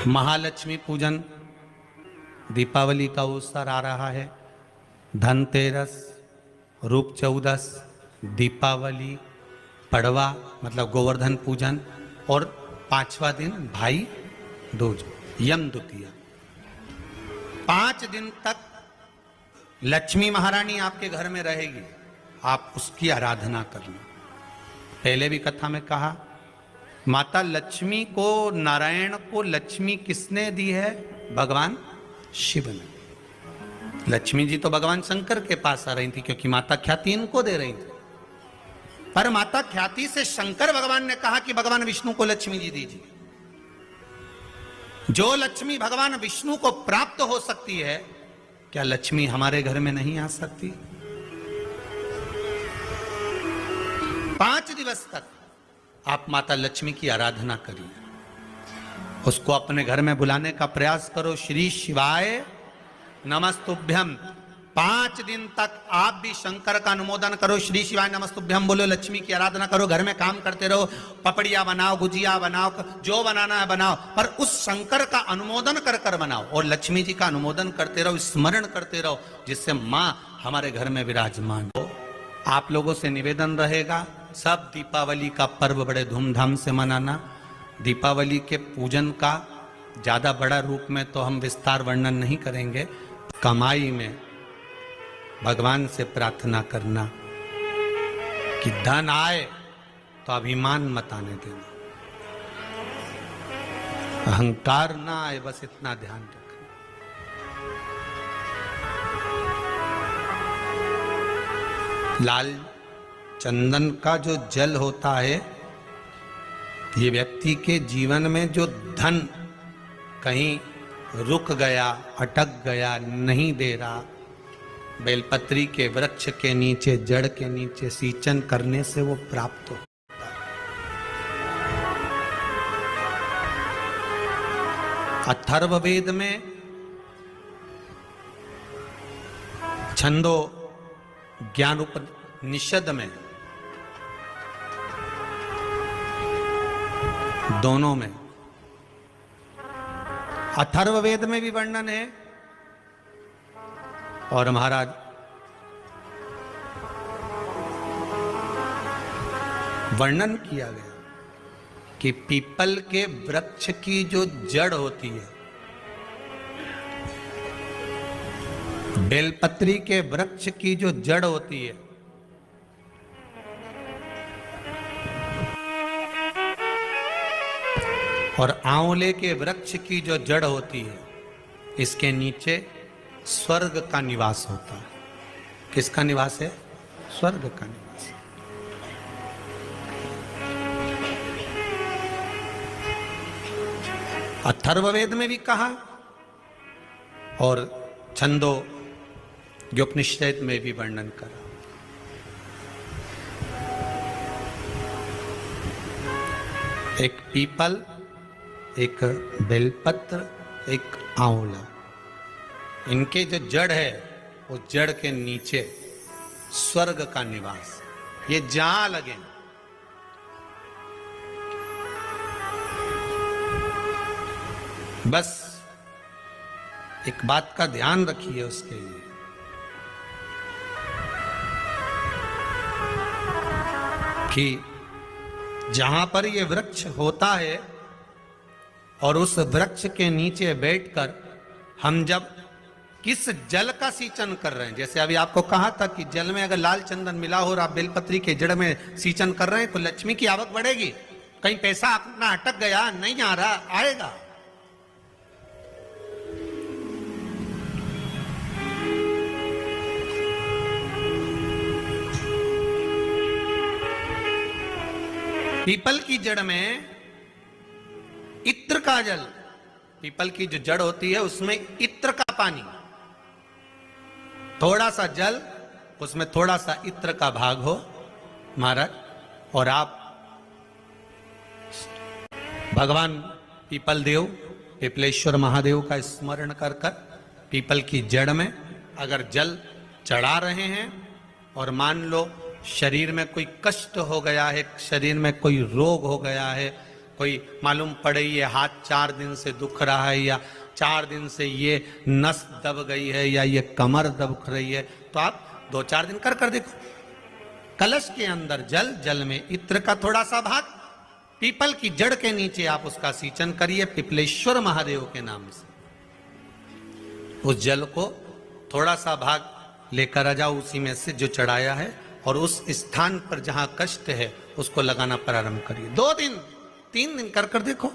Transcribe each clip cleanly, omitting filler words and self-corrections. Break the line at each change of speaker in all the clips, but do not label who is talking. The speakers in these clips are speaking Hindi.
महालक्ष्मी पूजन, दीपावली का अवसर आ रहा है। धनतेरस, रूप चौदस, दीपावली, पड़वा मतलब गोवर्धन पूजन और 5वां दिन भाई दूज, यम द्वितीया। 5 दिन तक लक्ष्मी महारानी आपके घर में रहेगी, आप उसकी आराधना करना। पहले भी कथा में कहा, माता लक्ष्मी को, नारायण को लक्ष्मी किसने दी है? भगवान शिव ने। लक्ष्मी जी तो भगवान शंकर के पास आ रही थी क्योंकि माता ख्याति इनको दे रही थी, पर माता ख्याति से शंकर भगवान ने कहा कि भगवान विष्णु को लक्ष्मी जी दीजिए। जो लक्ष्मी भगवान विष्णु को प्राप्त हो सकती है, क्या लक्ष्मी हमारे घर में नहीं आ सकती? 5 दिवस तक आप माता लक्ष्मी की आराधना करिए, उसको अपने घर में बुलाने का प्रयास करो। श्री शिवाय नमस्तुभ्यम। 5 दिन तक आप भी शंकर का अनुमोदन करो, श्री शिवाय नमस्तुभ्यम बोलो, लक्ष्मी की आराधना करो, घर में काम करते रहो, पपड़िया बनाओ, गुजिया बनाओ, जो बनाना है बनाओ, पर उस शंकर का अनुमोदन कर कर बनाओ और लक्ष्मी जी का अनुमोदन करते रहो, स्मरण करते रहो, जिससे माँ हमारे घर में विराजमान हो। आप लोगों से निवेदन रहेगा, सब दीपावली का पर्व बड़े धूमधाम से मनाना। दीपावली के पूजन का ज्यादा बड़ा रूप में तो हम विस्तार वर्णन नहीं करेंगे। कमाई में भगवान से प्रार्थना करना कि धन आए तो अभिमान मत आने देना, अहंकार ना आए, बस इतना ध्यान रखना। लाल चंदन का जो जल होता है, ये व्यक्ति के जीवन में जो धन कहीं रुक गया, अटक गया, नहीं दे रहा, बेलपत्री के वृक्ष के नीचे, जड़ के नीचे सिंचन करने से वो प्राप्त होता है। अथर्ववेद में छंदो ज्ञान उपनिषद में, दोनों में, अथर्ववेद में भी वर्णन है और महाराज वर्णन किया गया कि पीपल के वृक्ष की जो जड़ होती है, बेलपत्री के वृक्ष की जो जड़ होती है, और आंवले के वृक्ष की जो जड़ होती है, इसके नीचे स्वर्ग का निवास होता है। किसका निवास है? स्वर्ग का निवास। अथर्ववेद में भी कहा और छंदो उपनिषद में भी वर्णन करा। एक पीपल, एक बेलपत्र, एक आंवला, इनके जो जड़ है, वो जड़ के नीचे स्वर्ग का निवास। ये जहां लगे, बस एक बात का ध्यान रखिए उसके लिए कि जहां पर ये वृक्ष होता है और उस वृक्ष के नीचे बैठकर हम जब किस जल का सिंचन कर रहे हैं, जैसे अभी आपको कहा था कि जल में अगर लाल चंदन मिला हो और आप बेलपत्री के जड़ में सिंचन कर रहे हैं तो लक्ष्मी की आवक बढ़ेगी। कहीं पैसा अपना अटक गया, नहीं आ रहा, आएगा। पीपल की जड़ में इत्र का जल, पीपल की जो जड़ होती है उसमें इत्र का पानी, थोड़ा सा जल, उसमें थोड़ा सा इत्र का भाग हो महाराज, और आप भगवान पीपल देव, पिपलेश्वर महादेव का स्मरण कर कर पीपल की जड़ में अगर जल चढ़ा रहे हैं और मान लो शरीर में कोई कष्ट हो गया है, शरीर में कोई रोग हो गया है, कोई मालूम पड़े ये हाथ 4 दिन से दुख रहा है, या 4 दिन से ये नस दब गई है, या ये कमर दब रही है, तो आप 2-4 दिन कर देखो। कलश के अंदर जल, जल में इत्र का थोड़ा सा भाग, पीपल की जड़ के नीचे आप उसका सींचन करिए पिपलेश्वर महादेव के नाम से। उस जल को थोड़ा सा भाग लेकर आ जाओ, उसी में से जो चढ़ाया है, और उस स्थान पर जहां कष्ट है उसको लगाना प्रारंभ करिए। 2 दिन 3 दिन कर देखो।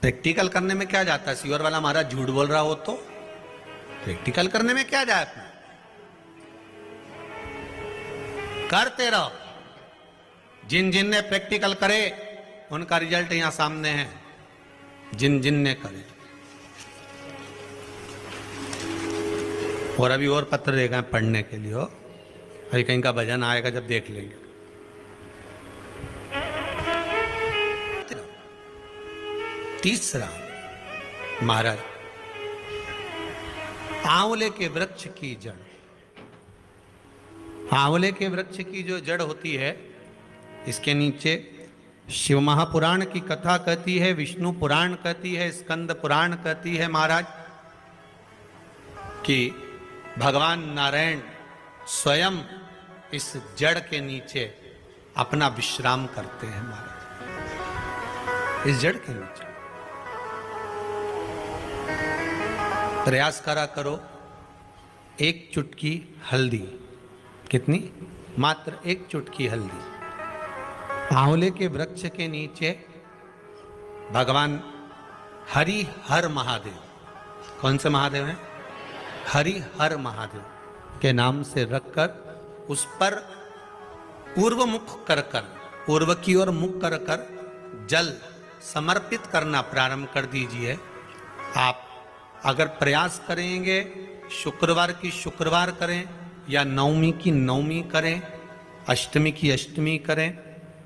प्रैक्टिकल करने में क्या जाता है? सीवर वाला महाराज झूठ बोल रहा हो तो प्रैक्टिकल करने में क्या जाता है? करते रहो। जिन जिन ने प्रैक्टिकल करे उनका रिजल्ट यहां सामने है, जिन जिन ने करे। और अभी और पत्र देगा पढ़ने के लिए हो, अभी कहीं का भजन आएगा जब देख लेंगे। तीसरा, महाराज आंवले के वृक्ष की जड़। आंवले के वृक्ष की जो जड़ होती है, इसके नीचे शिव महापुराण की कथा कहती है, विष्णु पुराण कहती है, स्कंद पुराण कहती है महाराज कि भगवान नारायण स्वयं इस जड़ के नीचे अपना विश्राम करते हैं महाराज, इस जड़ के नीचे। प्रयास करा करो, 1 चुटकी हल्दी, कितनी? मात्र 1 चुटकी हल्दी, आंवले के वृक्ष के नीचे भगवान हरि हर महादेव, कौन से महादेव हैं? हरि हर महादेव के नाम से रखकर उस पर पूर्व मुख कर कर, पूर्व की ओर मुख कर कर जल समर्पित करना प्रारंभ कर दीजिए। आप अगर प्रयास करेंगे शुक्रवार की शुक्रवार करें, या नवमी की नवमी करें, अष्टमी की अष्टमी करें,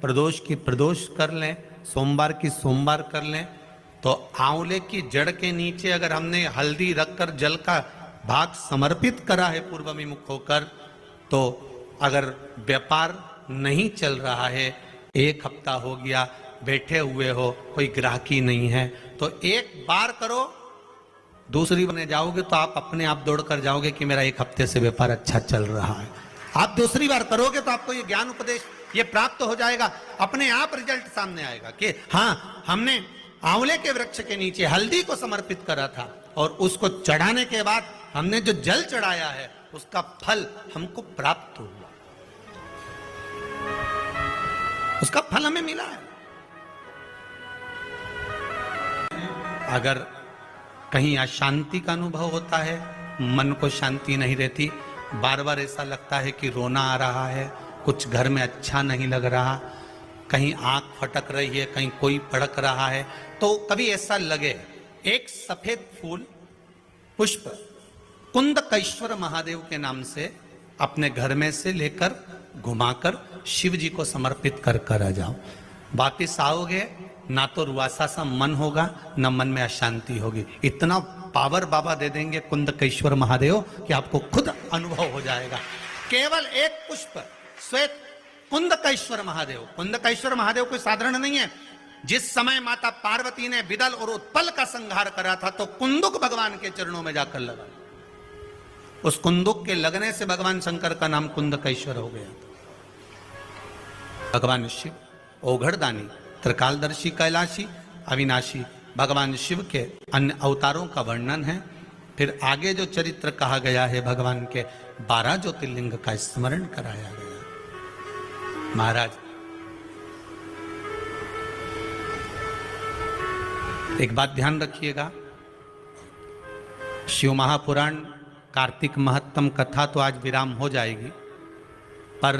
प्रदोष की प्रदोष कर लें, सोमवार की सोमवार कर लें, तो आंवले की जड़ के नीचे अगर हमने हल्दी रखकर जल का भाग समर्पित करा है पूर्वभिमुख होकर, तो अगर व्यापार नहीं चल रहा है, 1 हफ्ता हो गया बैठे हुए हो, कोई ग्राहकी नहीं है, तो 1 बार करो, दूसरी बने जाओगे तो आप अपने आप दौड़ कर जाओगे कि मेरा 1 हफ्ते से व्यापार अच्छा चल रहा है। आप दूसरी बार करोगे तो आपको ये ज्ञान उपदेश ये प्राप्त हो जाएगा, अपने आप रिजल्ट सामने आएगा कि हाँ, हमने आंवले के वृक्ष के नीचे हल्दी को समर्पित करा था, और उसको चढ़ाने के बाद हमने जो जल चढ़ाया है उसका फल हमको प्राप्त हुआ, उसका फल हमें मिला है। अगर कहीं अशांति का अनुभव होता है, मन को शांति नहीं रहती, बार बार ऐसा लगता है कि रोना आ रहा है, कुछ घर में अच्छा नहीं लग रहा, कहीं आंख फटक रही है, कहीं कोई भड़क रहा है, तो कभी ऐसा लगे, एक सफेद फूल पुष्प कुंदकेश्वर महादेव के नाम से अपने घर में से लेकर घुमाकर शिव जी को समर्पित कर कर आ जाओ। वापिस आओगे ना तो रुआसा सा मन होगा, ना मन में अशांति होगी। इतना पावर बाबा दे देंगे कुंदकेश्वर महादेव कि आपको खुद अनुभव हो जाएगा। केवल 1 पुष्प श्वेत कुंदकेश्वर महादेव। कुंदकेश्वर महादेव कोई साधारण नहीं है। जिस समय माता पार्वती ने विदल और उत्पल का संहार करा था, तो कुंदुक भगवान के चरणों में जाकर लगा, उस कुंदुक के लगने से भगवान शंकर का नाम कुंदकेश्वर हो गया। भगवान शिव ओघड़दानी, त्रिकालदर्शी, कैलाशी, अविनाशी भगवान शिव के अन्य अवतारों का वर्णन है। फिर आगे जो चरित्र कहा गया है, भगवान के 12 ज्योतिर्लिंग का स्मरण कराया गया। महाराज एक बात ध्यान रखिएगा, शिव महापुराण कार्तिक महत्तम कथा तो आज विराम हो जाएगी, पर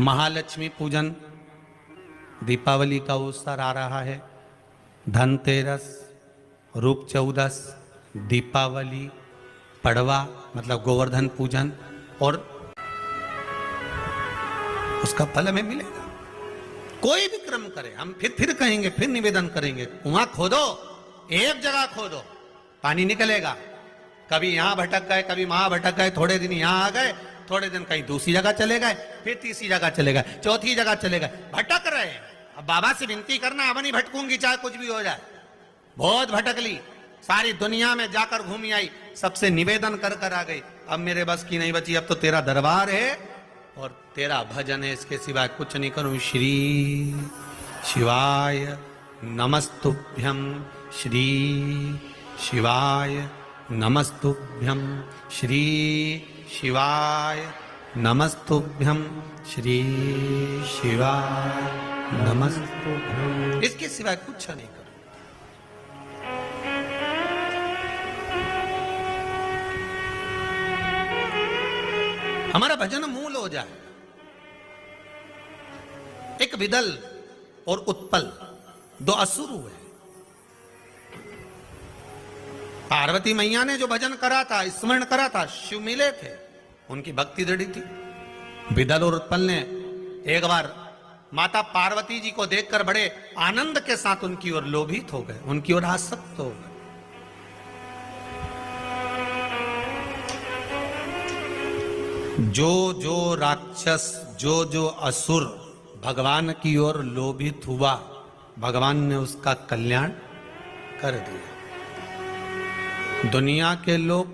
महालक्ष्मी पूजन, दीपावली का अवसर आ रहा है, धनतेरस, रूप चौदस, दीपावली, पड़वा मतलब गोवर्धन पूजन, और उसका फल हमें मिलेगा। कोई भी क्रम करे, हम फिर कहेंगे, फिर निवेदन करेंगे, कुआं खोदो, एक जगह खोदो, पानी निकलेगा, कभी यहां भटक गए, कभी वहां भटक गए, थोड़े दिन यहां आ गए, थोड़े दिन कहीं दूसरी जगह चले गए, फिर तीसरी जगह चले गए, चौथी जगह चले गए, भटक रहे। अब बाबा से विनती करना, अब नहीं भटकूंगी चाहे कुछ भी हो जाए। बहुत भटक ली, सारी दुनिया में जाकर घूमी आई, सबसे निवेदन कर कर आ गई, अब मेरे बस की नहीं बची, अब तो तेरा दरबार है और तेरा भजन है, इसके सिवाय कुछ नहीं करूं। श्री शिवाय नमस्तुभ्यं, श्री शिवाय नमस्तुभ्यं, श्री शिवाय नमस्तुभ्यं, श्री शिवाय नमस्तुभ्यं, इसके सिवाय कुछ नहीं करूं। हमारा भजन मूल हो जाए। एक विदल और उत्पल दो असुर हुए। पार्वती मैया ने जो भजन करा था, स्मरण करा था, शिव मिले थे, उनकी भक्ति दृढ़ थी। विदल और उत्पल ने एक बार माता पार्वती जी को देखकर बड़े आनंद के साथ उनकी ओर लोभित हो गए, उनकी ओर आसक्त हो गए। जो जो राक्षस, जो जो असुर भगवान की ओर लोभित हुआ, भगवान ने उसका कल्याण कर दिया। दुनिया के लोग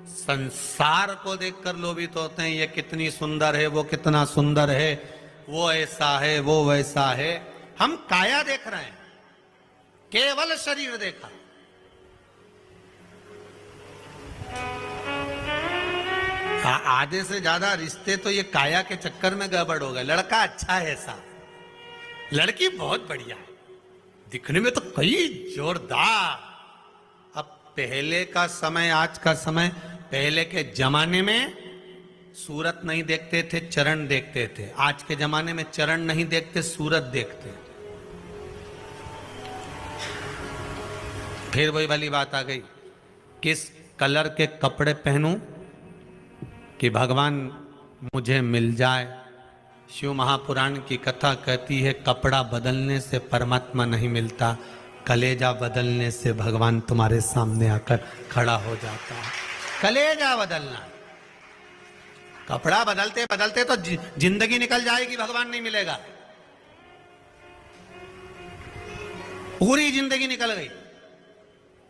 संसार को देखकर लोभित होते हैं, ये कितनी सुंदर है, वो कितना सुंदर है, वो ऐसा है, वो वैसा है। हम काया देख रहे हैं, केवल शरीर देखा। आधे से ज्यादा रिश्ते तो ये काया के चक्कर में गड़बड़ हो गए। लड़का अच्छा है ऐसा, लड़की बहुत बढ़िया है, दिखने में तो कई जोरदार। अब पहले का समय, आज का समय, पहले के जमाने में सूरत नहीं देखते थे, चरण देखते थे। आज के जमाने में चरण नहीं देखते, सूरत देखते। फिर वही वाली बात आ गई, किस कलर के कपड़े पहनूं कि भगवान मुझे मिल जाए। शिव महापुराण की कथा कहती है, कपड़ा बदलने से परमात्मा नहीं मिलता, कलेजा बदलने से भगवान तुम्हारे सामने आकर खड़ा हो जाता है। कलेजा बदलना, कपड़ा बदलते बदलते तो जिंदगी निकल जाएगी, भगवान नहीं मिलेगा। पूरी जिंदगी निकल गई।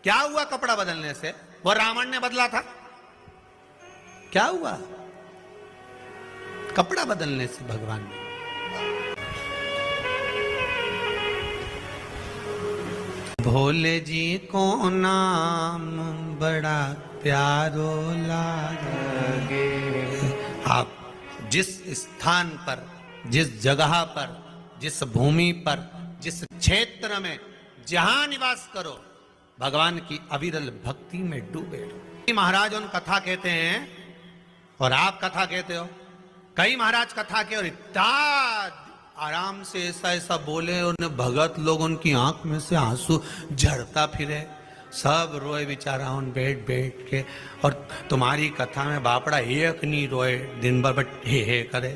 क्या हुआ कपड़ा बदलने से? वो रावण ने बदला था, क्या हुआ? कपड़ा बदलने से भगवान ने। भोले जी को नाम बड़ा प्यारो लागे। आप जिस स्थान पर, जिस जगह पर, जिस भूमि पर, जिस क्षेत्र में जहां निवास करो, भगवान की अविरल भक्ति में डूबे रहो। महाराज उन कथा कहते हैं और आप कथा कहते हो। कई महाराज कथा के और इतना आराम से ऐसा ऐसा बोले, उन्हें भगत लोग उनकी आंख में से आंसू झड़ता फिरे, सब रोए बेचारा उन बैठ बैठ के। और तुम्हारी कथा में बापड़ा एक नहीं रोए दिन भर, बट हे करे।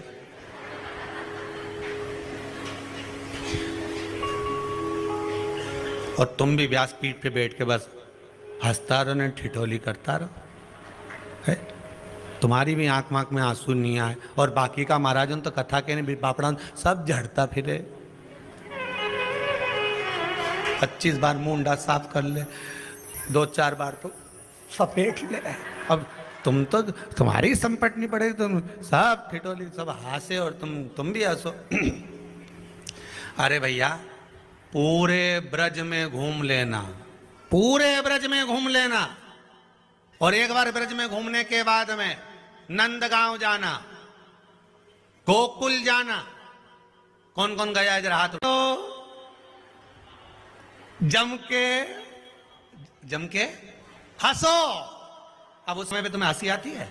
और तुम भी व्यासपीठ पे बैठ के बस हंसता रहो, ने ठिठोली करता रहो। तुम्हारी भी आंख मांख में आंसू नहीं आए, और बाकी का महाराजन तो कथा के नहीं बापड़ा सब झड़ता फिरे। 25 बार मुंडा साफ कर ले, 2-4 बार तो सपेट ले। अब तुम तो, तुम्हारी संपटनी पड़ेगी, तुम सब ठिठोली, सब हंसे और तुम भी हंसो। अरे भैया, पूरे ब्रज में घूम लेना, पूरे ब्रज में घूम लेना, और एक बार ब्रज में घूमने के बाद में नंदगांव जाना, गोकुल जाना। कौन कौन गया इधर हाथ उठाओ। जम के हंसो। अब उस समय पे तुम्हें हंसी आती है?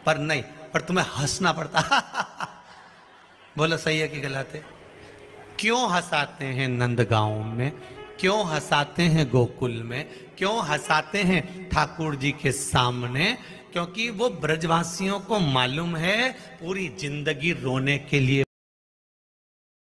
पर नहीं, पर तुम्हें हंसना पड़ता। बोलो सही है कि गलत है? क्यों हंसाते हैं नंदगांव में, क्यों हंसाते हैं गोकुल में, क्यों हंसाते हैं ठाकुर जी के सामने? क्योंकि वो ब्रजवासियों को मालूम है पूरी जिंदगी रोने के लिए